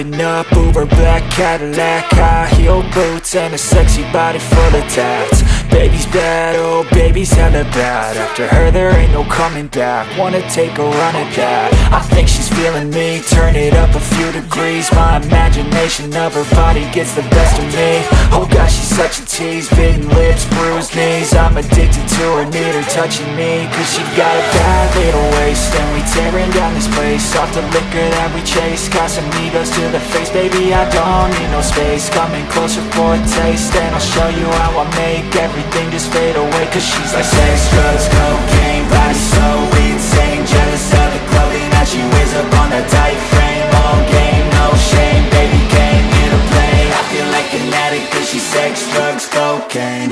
Driving up Uber black Cadillac, high heel boots and a sexy body full of tats. Baby's bad, oh baby's hella bad. After her there ain't no coming back. Wanna take a run at that. I think she's feeling me, turn it up a few degrees. My imagination of her body gets the best of me. Oh gosh, she's such a tease, bitten lips, bruised knees. I'm addicted to her, need her touching me. Cause she got a bad little waist, and we tearing down this place. Off the liquor that we chase, Casamigos to the face. Baby, I don't need no space, coming closer for a taste. And I'll show you how I make everything just fade away. Cause she's like sex, drugs, cocaine, body so insane. Jealous of the clothing that she wears up on that tight frame. All game, no shame, baby came here to play. I feel like an addict cause she's sex, drugs, cocaine.